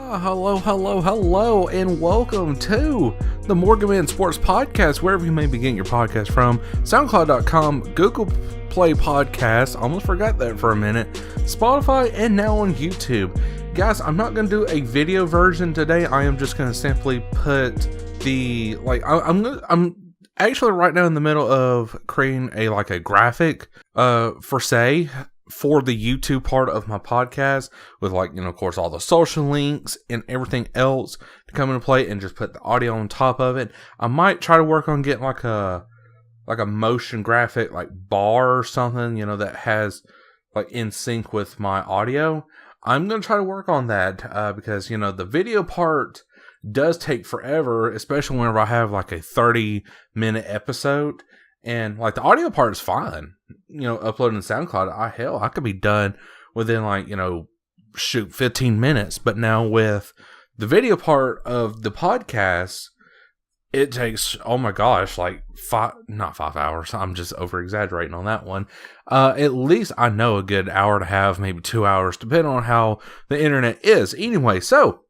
Hello, and welcome to the Morgan Man Sports Podcast, wherever you may be getting your podcast from. SoundCloud.com, Google Play Podcasts, almost forgot that for a minute, Spotify, and now on YouTube. Guys, I'm not going to do a video version today. I am just going to simply put the, I'm actually right now in the middle of creating a graphic, for the YouTube part of my podcast with of course all the social links and everything else to come into play, and just put the audio on top of it. I might try to work on getting like a motion graphic bar or something, that has in sync with my audio. I'm going to try to work on that because the video part does take forever, especially whenever I have a 30-minute episode. And the audio part is fine, uploading to SoundCloud. I could be done within 15 minutes. But now with the video part of the podcast, it takes, oh my gosh, not 5 hours. I'm just over exaggerating on that one. At least I know a good hour and a half, maybe 2 hours, depending on how the internet is. Anyway, so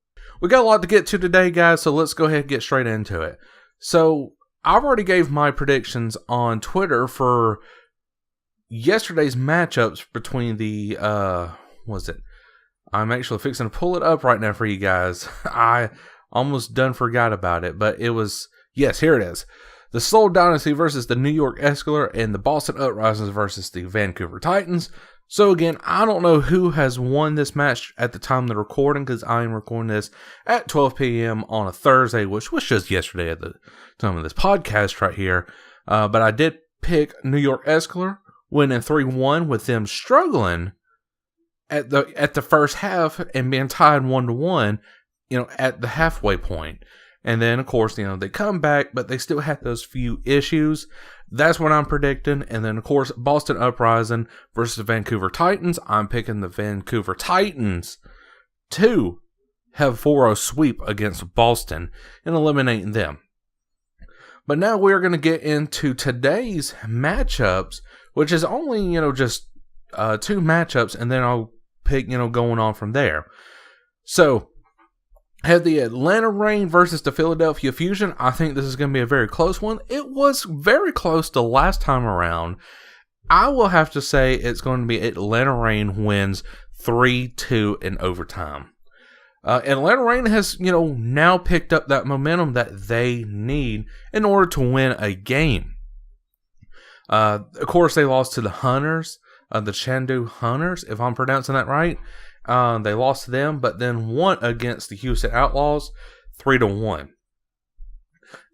we got a lot to get to today, guys. So let's go ahead and get straight into it. So I've already gave my predictions on Twitter for yesterday's matchups between the, I'm actually fixing to pull it up right now for you guys. I almost forgot about it, but it was, yes, here it is. The Seoul Dynasty versus the New York Escalar, and the Boston Uprisings versus the Vancouver Titans. So again, I don't know who has won this match at the time of the recording, because I am recording this at 12 p.m. on a Thursday, which was just yesterday at the time of this podcast right here. But I did pick New York Escalar, winning 3-1 with them struggling at the first half and being tied 1-1, at the halfway point. And then, of course, they come back, but they still had those few issues. That's what I'm predicting. And then, of course, Boston Uprising versus the Vancouver Titans. I'm picking the Vancouver Titans to have 4-0 sweep against Boston and eliminating them. But now we're going to get into today's matchups, which is only, just 2 matchups, and then I'll pick, going on from there. So, have the Atlanta Reign versus the Philadelphia Fusion. I think this is going to be a very close one. It was very close the last time around. I will have to say it's going to be Atlanta Reign wins 3-2 in overtime. Atlanta Reign has, now picked up that momentum that they need in order to win a game. Of course, they lost to the Hunters, the Chengdu Hunters, if I'm pronouncing that right. They lost to them, but then won against the Houston Outlaws 3-1.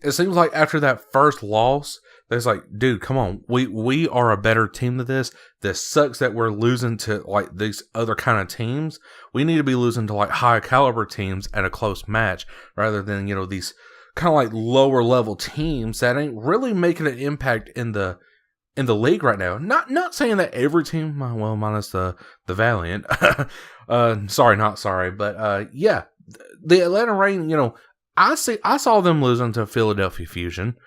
It seems like after that first loss, there's dude, come on. We are a better team than this. This sucks that we're losing to these other kind of teams. We need to be losing to high caliber teams at a close match rather than, these kind of lower level teams that ain't really making an impact in the league right now. Not saying that every team, well, minus the Valiant. Not sorry, but yeah, the Atlanta Reign. I saw them losing to Philadelphia Fusion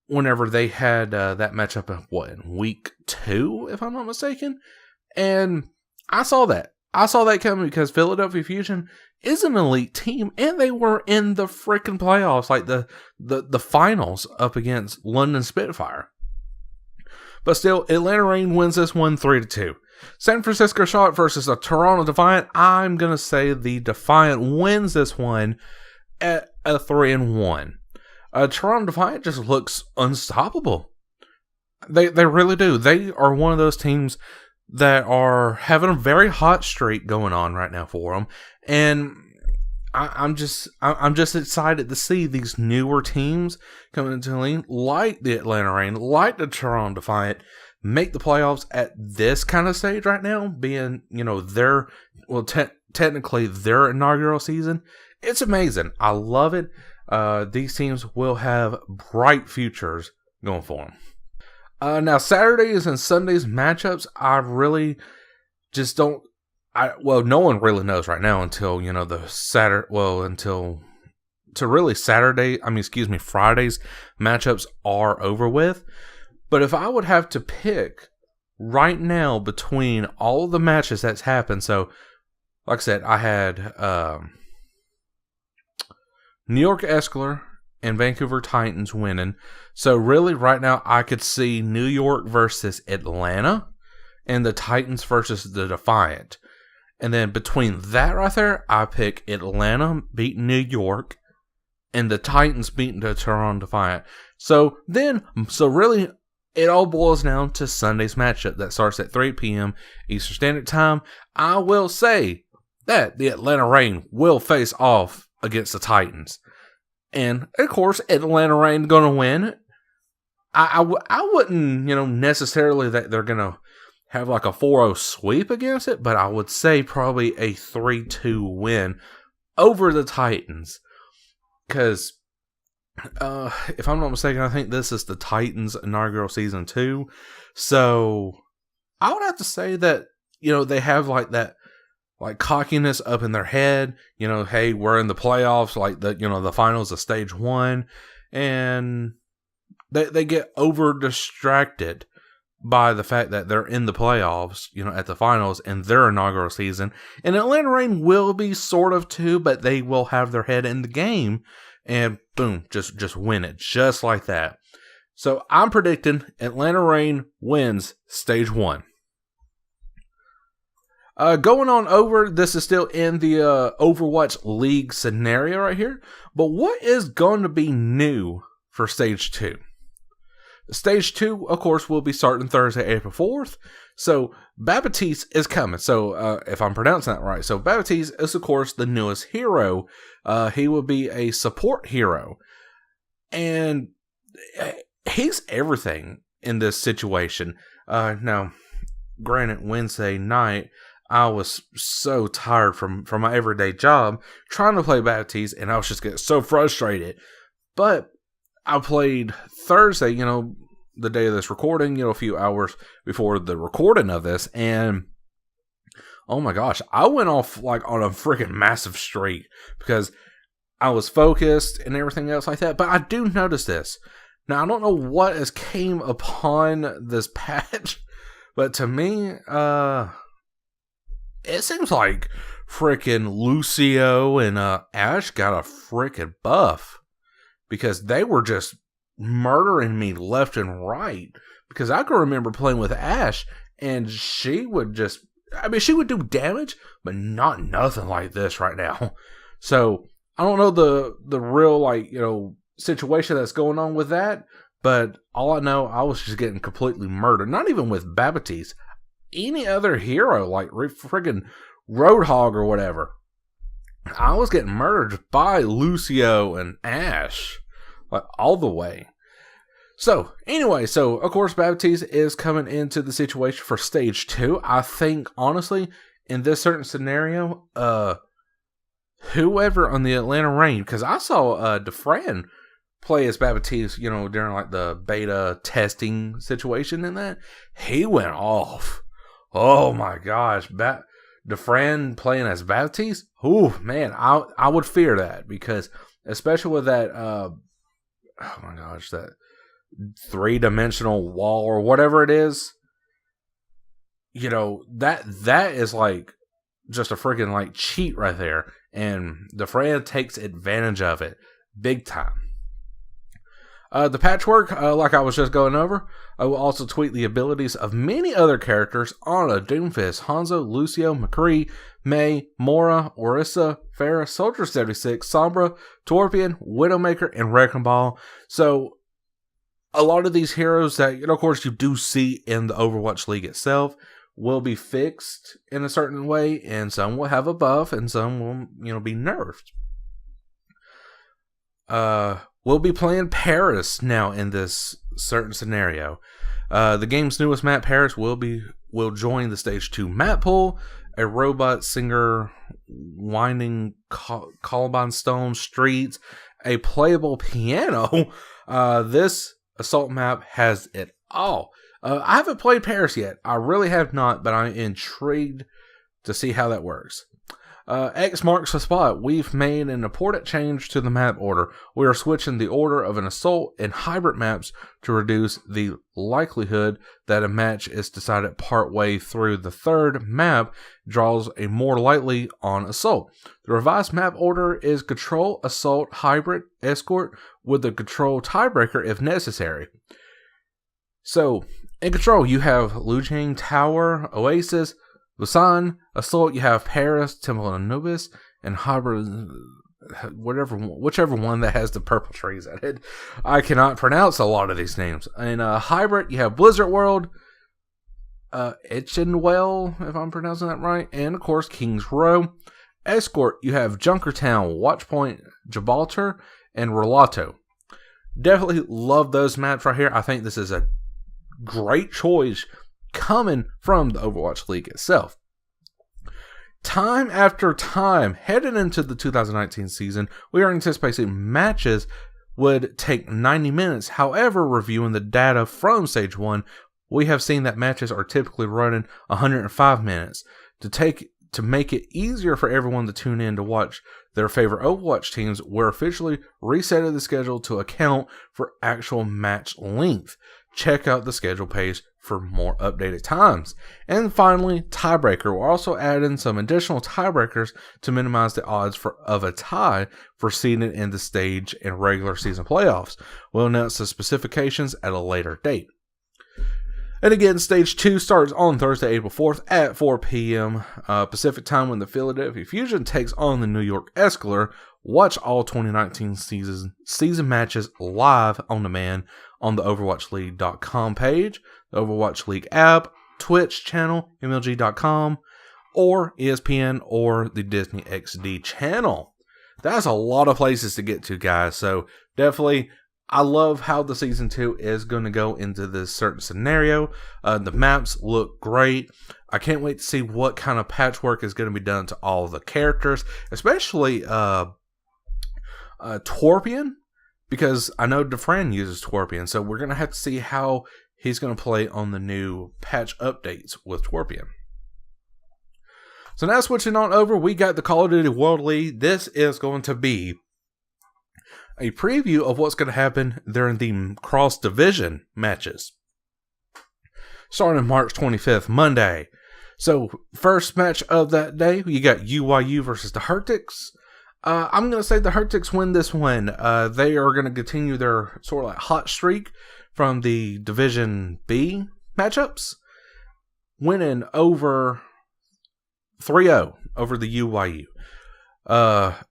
whenever they had that matchup in week 2, if I'm not mistaken, and I saw that coming because Philadelphia Fusion is an elite team, and they were in the freaking playoffs, the finals up against London Spitfire. But still, Atlanta Reign wins this one 3-2. San Francisco Shock versus the Toronto Defiant. I'm going to say the Defiant wins this one at a 3-1. Toronto Defiant just looks unstoppable. They really do. They are one of those teams that are having a very hot streak going on right now for them. And I'm just excited to see these newer teams coming into the league, like the Atlanta Reign, like the Toronto Defiant, make the playoffs at this kind of stage right now, being, their, technically their inaugural season. It's amazing. I love it. These teams will have bright futures going for them. Now, Saturdays and Sundays matchups, I really just don't. No one really knows right now until Friday's matchups are over with. But if I would have to pick right now between all the matches that's happened, so like I said, I had New York Escalor and Vancouver Titans winning. So really right now I could see New York versus Atlanta and the Titans versus the Defiant. And then between that right there, I pick Atlanta beating New York and the Titans beating the Toronto Defiant. So really it all boils down to Sunday's matchup that starts at 3 p.m. Eastern Standard Time. I will say that the Atlanta Reign will face off against the Titans. And, of course, Atlanta Reign going to win. I wouldn't, necessarily that they're going to have like a 4-0 sweep against it, but I would say probably a 3-2 win over the Titans. Because, if I'm not mistaken, I think this is the Titans' inaugural season 2. So, I would have to say that, they have like that, like cockiness up in their head, hey, we're in the playoffs, like the finals of stage 1, and they get over distracted by the fact that they're in the playoffs, at the finals in their inaugural season. And Atlanta Reign will be sort of too, but they will have their head in the game and boom, just win it just like that. So I'm predicting Atlanta Reign wins stage 1. Going on over, this is still in the Overwatch League scenario right here. But what is going to be new for Stage 2? Stage 2, of course, will be starting Thursday, April 4th. So, Baptiste is coming. So, if I'm pronouncing that right. So, Baptiste is, of course, the newest hero. He will be a support hero. And he's everything in this situation. Now, granted, Wednesday night, I was so tired from my everyday job trying to play Baptiste, and I was just getting so frustrated. But I played Thursday, the day of this recording, a few hours before the recording of this, and oh my gosh, I went off like on a freaking massive streak because I was focused and everything else like that. But I do notice this. Now, I don't know what has came upon this patch, but to me, it seems like freaking Lucio and Ash got a freaking buff because they were just murdering me left and right. Because I can remember playing with Ash and she would she would do damage, but not nothing like this right now. So I don't know the real situation that's going on with that, but all I know, I was just getting completely murdered. Not even with Baptiste. Any other hero, like friggin' Roadhog or whatever, I was getting murdered by Lucio and Ash, like all the way. So, anyway, of course, Baptiste is coming into the situation for Stage 2. I think, honestly, in this certain scenario, whoever on the Atlanta Reign, because I saw Defran play as Baptiste, during like the beta testing situation in that, he went off. Oh my gosh, Defran playing as Baptiste? Ooh, man, I would fear that because, especially with that, oh my gosh, that 3-dimensional wall or whatever it is, that is like just a freaking like cheat right there, and Defran takes advantage of it big time. The patchwork, like I was just going over, I will also tweet the abilities of many other characters: Ana, Doomfist, Hanzo, Lucio, McCree, Mei, Mora, Orisa, Pharah, Soldier 76, Sombra, Torpian, Widowmaker, and Wrecking Ball. So, a lot of these heroes that, of course, you do see in the Overwatch League itself will be fixed in a certain way, and some will have a buff, and some will, be nerfed. We'll be playing Paris now in this certain scenario. The game's newest map, Paris, will join the Stage 2 map pool. A robot singer, winding Columbine Stone streets, a playable piano. This assault map has it all. I haven't played Paris yet. I really have not, but I'm intrigued to see how that works. X marks the spot. We've made an important change to the map order. We are switching the order of an assault and hybrid maps to reduce the likelihood that a match is decided partway through. The third map draws a more lightly on assault. The revised map order is control, assault, hybrid, escort, with a control tiebreaker if necessary. So, in control, you have Lujang Tower, Oasis, Busan. Assault, you have Paris, Temple of Anubis, and hybrid, whichever one that has the purple trees at it. I cannot pronounce a lot of these names. And hybrid, you have Blizzard World, Itchenwell, if I'm pronouncing that right, and of course Kings Row. Escort, you have Junkertown, Watchpoint, Gibraltar, and Relato. Definitely love those maps right here. I think this is a great choice coming from the Overwatch League itself. Time after time, heading into the 2019 season, we are anticipating matches would take 90 minutes. However, reviewing the data from Stage 1, we have seen that matches are typically running 105 minutes. To make it easier for everyone to tune in to watch their favorite Overwatch teams, we're officially resetting the schedule to account for actual match length. Check out the schedule page for more updated times. And finally, tiebreaker. We're also adding some additional tiebreakers to minimize the odds of a tie for seeding in the stage and regular season playoffs. We'll announce the specifications at a later date. And again, Stage 2 starts on Thursday, April 4th at 4 p.m. Pacific time when the Philadelphia Fusion takes on the New York Escalor. Watch all 2019 season matches live on demand on the OverwatchLeague.com page, the Overwatch League app, Twitch channel, MLG.com, or ESPN or the Disney XD channel. That's a lot of places to get to, guys. So definitely, I love how the Season 2 is going to go into this certain scenario. The maps look great. I can't wait to see what kind of patchwork is going to be done to all the characters, especially Torpian, because I know Defran uses Torpian, so we're going to have to see how he's going to play on the new patch updates with Torpian. So now switching on over, we got the Call of Duty World League. This is going to be a preview of what's going to happen during the Cross Division matches. Starting March 25th, Monday. So, first match of that day, you got UYU versus the Heretics. I'm going to say the Heretics win this one. They are going to continue their sort of like hot streak from the Division B matchups, winning over 3-0 over the UYU.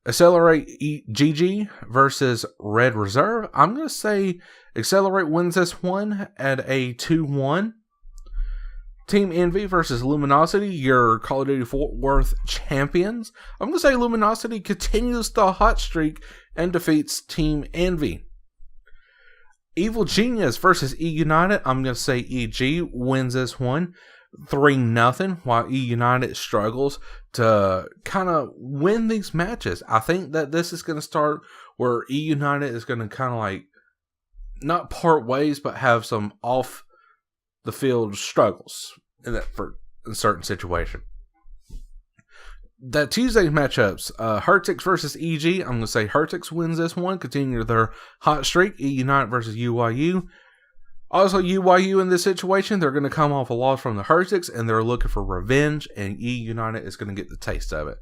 Accelerate GG versus Red Reserve. I'm going to say Accelerate wins this one at a 2-1. Team Envy versus Luminosity, your Call of Duty Fort Worth champions. I'm going to say Luminosity continues the hot streak and defeats Team Envy. Evil Genius versus E United. I'm going to say EG wins this one 3-0, while E United struggles to kind of win these matches. I think that this is going to start where E United is going to kind of like not part ways, but have some off the field struggles in certain situation. That Tuesday matchups, Heretics versus EG. I'm going to say Heretics wins this one, continue their hot streak. E United versus UYU. Also, UYU in this situation, they're going to come off a loss from the Heretics, and they're looking for revenge, and E United is going to get the taste of it.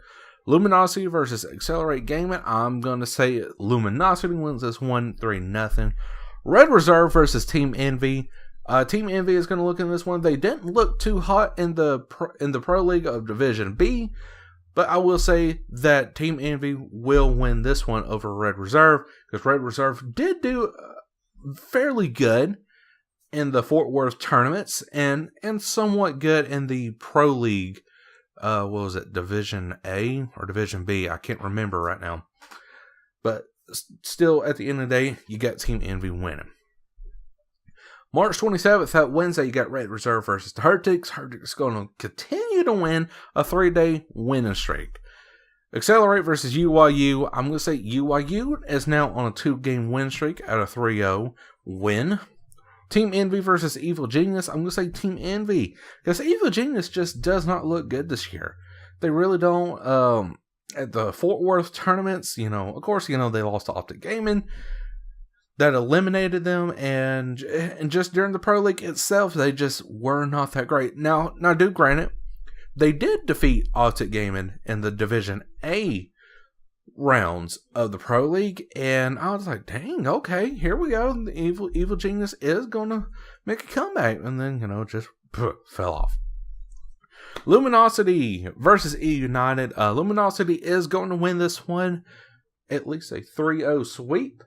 Luminosity versus Accelerate Gaming. I'm going to say Luminosity wins this one 3-0. Red Reserve versus Team Envy. Team Envy is going to look in this one. They didn't look too hot in the Pro League of Division B, but I will say that Team Envy will win this one over Red Reserve, because Red Reserve did do fairly good in the Fort Worth tournaments and somewhat good in the Pro League. What was it, Division A or Division B? I can't remember right now. But still, at the end of the day, you got Team Envy winning. March 27th, that Wednesday, you got Red Reserve versus the Heretics. Heretics going to continue to win a 3-day winning streak. Accelerate versus UYU. I'm going to say UYU is now on a 2-game win streak at a 3-0 win. Team Envy versus Evil Genius. I'm going to say Team Envy, because Evil Genius just does not look good this year. They really don't. at the Fort Worth tournaments, of course, they lost to Optic Gaming. That eliminated them, and just during the Pro League itself, they just were not that great. Now do granted, they did defeat Optic Gaming in the Division A rounds of the Pro League, and I was like, dang, okay, here we go. The Evil Genius is going to make a comeback, and then, just fell off. Luminosity versus E United. Luminosity is going to win this one, at least a 3-0 sweep.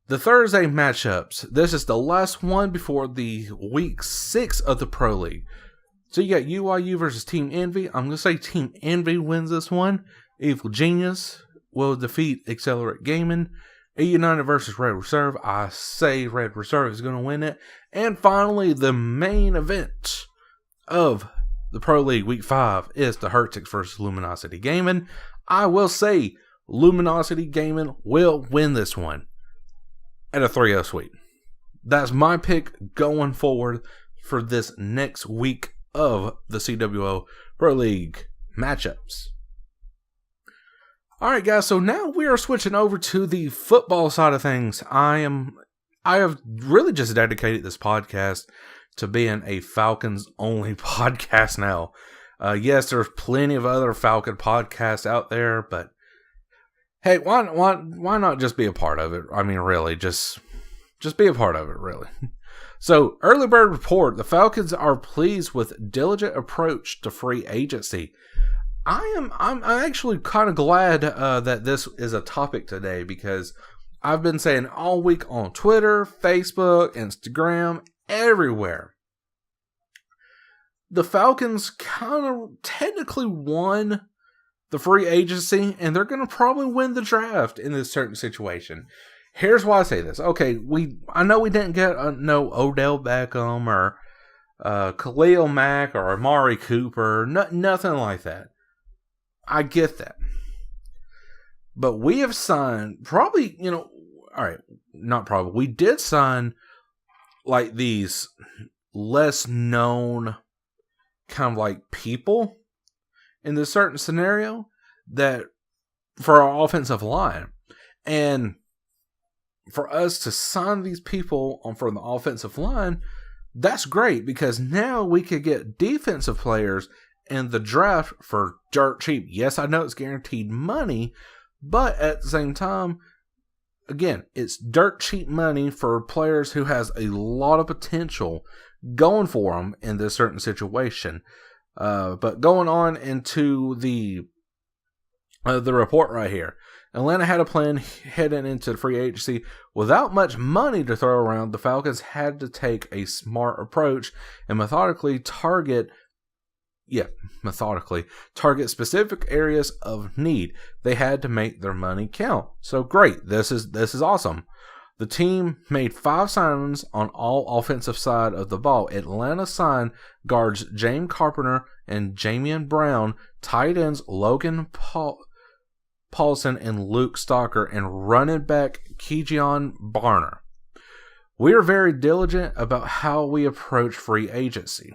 The Thursday matchups. This is the last one before the week 6 of the Pro League. So you got UYU versus Team Envy. I'm going to say Team Envy wins this one. Evil Genius will defeat Accelerate Gaming. E United versus Red Reserve. I say Red Reserve is going to win it. And finally, the main event of the Pro League Week 5 is the Heretics versus Luminosity Gaming. I will say Luminosity Gaming will win this one at a 3-0 sweep. That's my pick going forward for this next week of the CWL Pro League matchups. Alright guys, so now we are switching over to the football side of things. I have really just dedicated this podcast to being a Falcons only podcast now. Yes, there's plenty of other Falcon podcasts out there, but hey, why not just be a part of it? I mean, really, just be a part of it, really. So, early bird report, the Falcons are pleased with diligent approach to free agency. I'm actually kind of glad that this is a topic today, because I've been saying all week on Twitter, Facebook, Instagram, everywhere, the Falcons kind of technically won the free agency, and they're going to probably win the draft in this certain situation. Here's why I say this. Okay, I know we didn't get no Odell Beckham or Khalil Mack or Amari Cooper, nothing like that. I get that. But we have signed probably, we did sign like these less known kind of like people in this certain scenario that for our offensive line. And for us to sign these people for the offensive line, that's great, because now we could get defensive players in the draft for dirt cheap. Yes, I know it's guaranteed money, but at the same time, again, it's dirt cheap money for players who has a lot of potential going for them in this certain situation. But going on into the report right here. Atlanta had a plan heading into the free agency. Without much money to throw around, the Falcons had to take a smart approach and methodically target specific areas of need. They had to make their money count. So great. This is awesome. The team made 5 signings on all offensive side of the ball. Atlanta signed guards James Carpenter and Jamian Brown, tight ends Logan Paulson and Luke Stalker, and running back Keejion Barner. We are very diligent about how we approach free agency.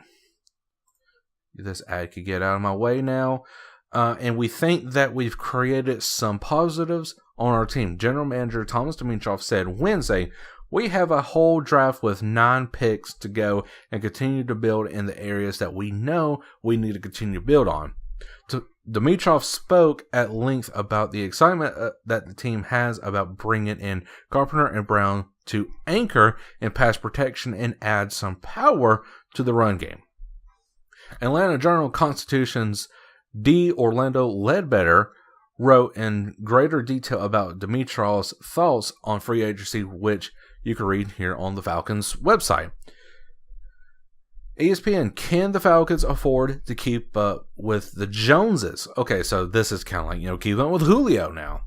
This ad could get out of my way now. And we think that we've created some positives on our team. General Manager Thomas Dimitroff said Wednesday, we have a whole draft with 9 picks to go and continue to build in the areas that we know we need to continue to build on. Dimitroff spoke at length about the excitement that the team has about bringing in Carpenter and Brown to anchor in pass protection and add some power to the run game. Atlanta Journal-Constitution's D. Orlando Ledbetter wrote in greater detail about Dimitroff's thoughts on free agency, which you can read here on the Falcons website. ESPN, can the Falcons afford to keep up with the Joneses? Okay, so this is kind of like, keep up with Julio now.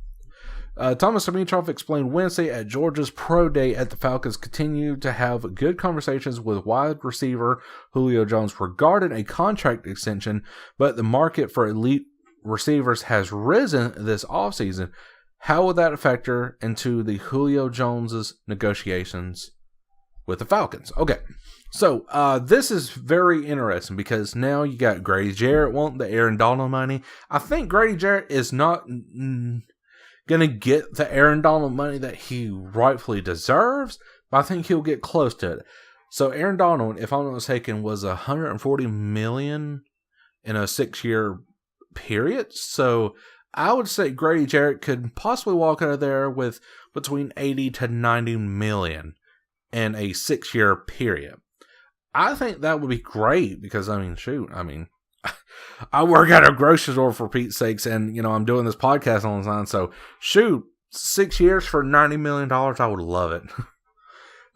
Thomas Dimitroff explained Wednesday at Georgia's Pro Day at the Falcons continue to have good conversations with wide receiver Julio Jones regarding a contract extension, but the market for elite receivers has risen this offseason. How will that factor into the Julio Jones's negotiations with the Falcons? Okay, So, this is very interesting because now you got Grady Jarrett wanting the Aaron Donald money. I think Grady Jarrett is not going to get the Aaron Donald money that he rightfully deserves, but I think he'll get close to it. So, Aaron Donald, if I'm not mistaken, was $140 million in a 6-year period. So, I would say Grady Jarrett could possibly walk out of there with between 80 to 90 million in a 6-year period. I think that would be great because, I work at a grocery store for Pete's sakes, and, I'm doing this podcast on the side, so, 6 years for $90 million, I would love it.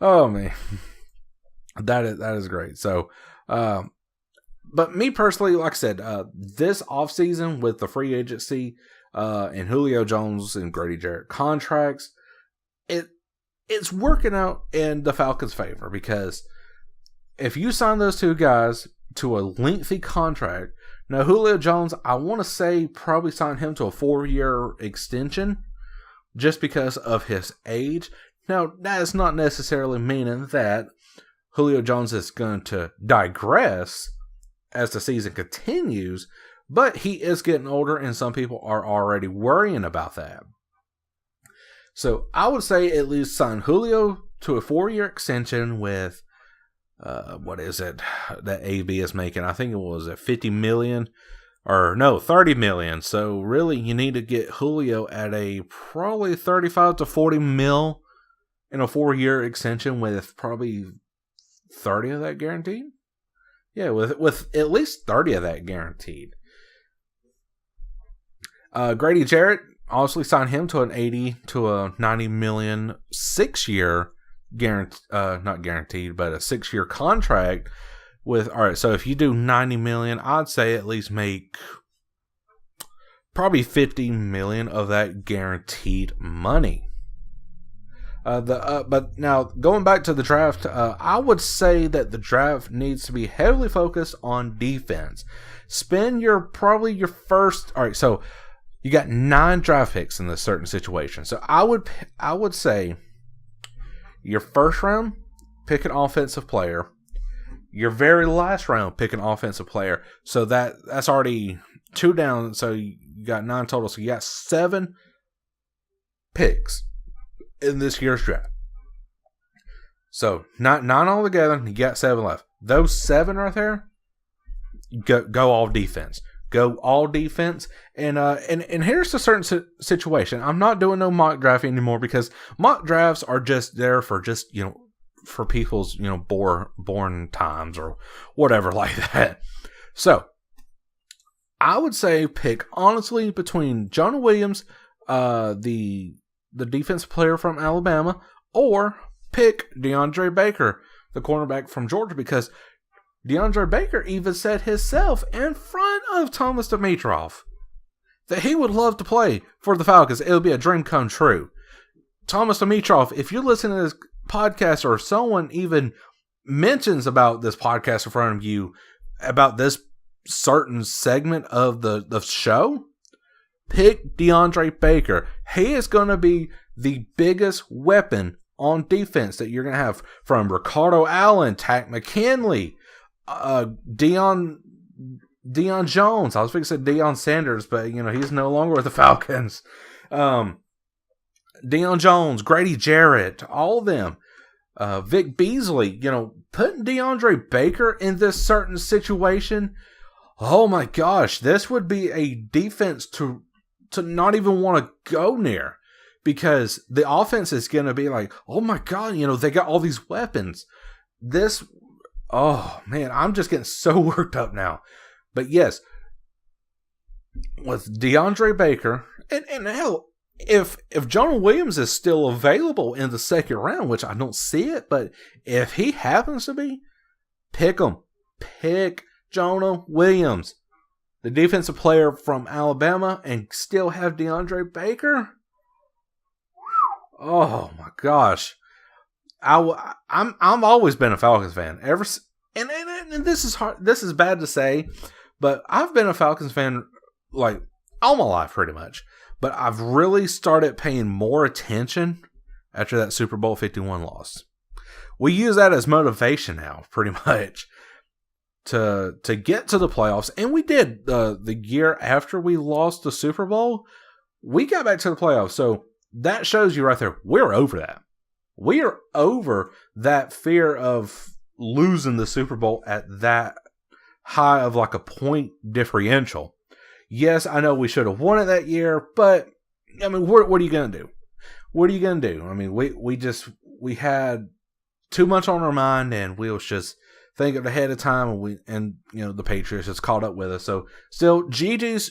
Oh, man. That is great. So, but me personally, like I said, this offseason with the free agency, and Julio Jones and Grady Jarrett contracts, it's working out in the Falcons' favor because if you sign those two guys to a lengthy contract, now Julio Jones, I want to say probably signed him to a 4-year extension just because of his age. Now, that is not necessarily meaning that Julio Jones is going to digress as the season continues, but he is getting older and some people are already worrying about that. So I would say at least sign Julio to a 4-year extension with what is it that AB is making? I think it was at 50 million or no, 30 million. So really you need to get Julio at a probably 35 to 40 mil in a 4-year extension with probably 30 of that guaranteed. Yeah, with at least 30 of that guaranteed. Grady Jarrett, obviously signed him to an 80 to a 90 million 6-year not guaranteed, but a 6-year contract with, all right, so if you do 90 million, I'd say at least make probably 50 million of that guaranteed money. But now going back to the draft, I would say that the draft needs to be heavily focused on defense. Spend your first, all right, so you got 9 draft picks in this certain situation. So I would say your first round, pick an offensive player. Your very last round, pick an offensive player. So that's already 2 down. So you got 9 total. So you got 7 picks in this year's draft. So 9 altogether. You got 7 left. Those 7 right there, go all defense. Go all defense, and here's a certain situation. I'm not doing no mock draft anymore because mock drafts are just there for for people's born times or whatever like that. So I would say pick honestly between Jonah Williams, the defensive player from Alabama, or pick DeAndre Baker, the cornerback from Georgia, because DeAndre Baker even said himself in front of Thomas Dimitroff that he would love to play for the Falcons. It would be a dream come true. Thomas Dimitroff, if you're listening to this podcast or someone even mentions about this podcast in front of you, about this certain segment of the show, pick DeAndre Baker. He is going to be the biggest weapon on defense that you're going to have from Ricardo Allen, Tack McKinley, Deion Jones. I was going to say Deion Sanders, but he's no longer with the Falcons. Deion Jones, Grady Jarrett, all of them. Vic Beasley, putting DeAndre Baker in this certain situation. Oh my gosh, this would be a defense to not even want to go near, because the offense is going to be like, oh my God, they got all these weapons. Oh man, I'm just getting so worked up now. But yes, with DeAndre Baker, and hell, if Jonah Williams is still available in the 2nd round, which I don't see it, but if he happens to be, pick him. Pick Jonah Williams, the defensive player from Alabama, and still have DeAndre Baker. Oh my gosh. I'm always been a Falcons fan and this is hard. This is bad to say, but I've been a Falcons fan like all my life pretty much. But I've really started paying more attention after that Super Bowl 51 loss. we use that as motivation now, pretty much, to get to the playoffs. And we did. The year after we lost the Super Bowl, we got back to the playoffs. So that shows you right there, we're over that. We are over that fear of losing the Super Bowl at that high of like a point differential. Yes, I know we should have won it that year, but I mean, what are you going to do? What are you going to do? I mean, we had too much on our mind, and we was just thinking ahead of time, and the Patriots just caught up with us. So still, GG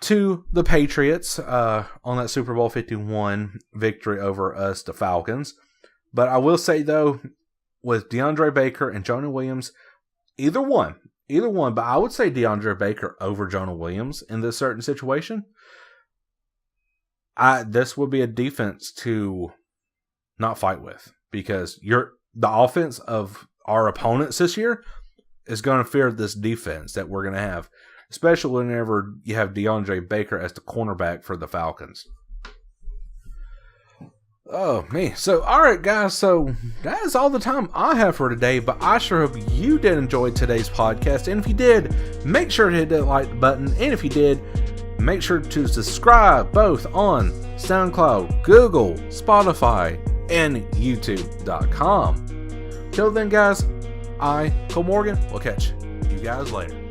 to the Patriots on that Super Bowl 51 victory over us, the Falcons. But I will say, though, with DeAndre Baker and Jonah Williams, either one, but I would say DeAndre Baker over Jonah Williams in this certain situation. This would be a defense to not fight with, because the offense of our opponents this year is going to fear this defense that we're going to have, especially whenever you have DeAndre Baker as the cornerback for the Falcons. Oh, man. So, all right, guys. So, that is all the time I have for today, but I sure hope you did enjoy today's podcast. And if you did, make sure to hit that like button. And if you did, make sure to subscribe both on SoundCloud, Google, Spotify, and YouTube.com. Till then, guys, Cole Morgan, will catch you guys later.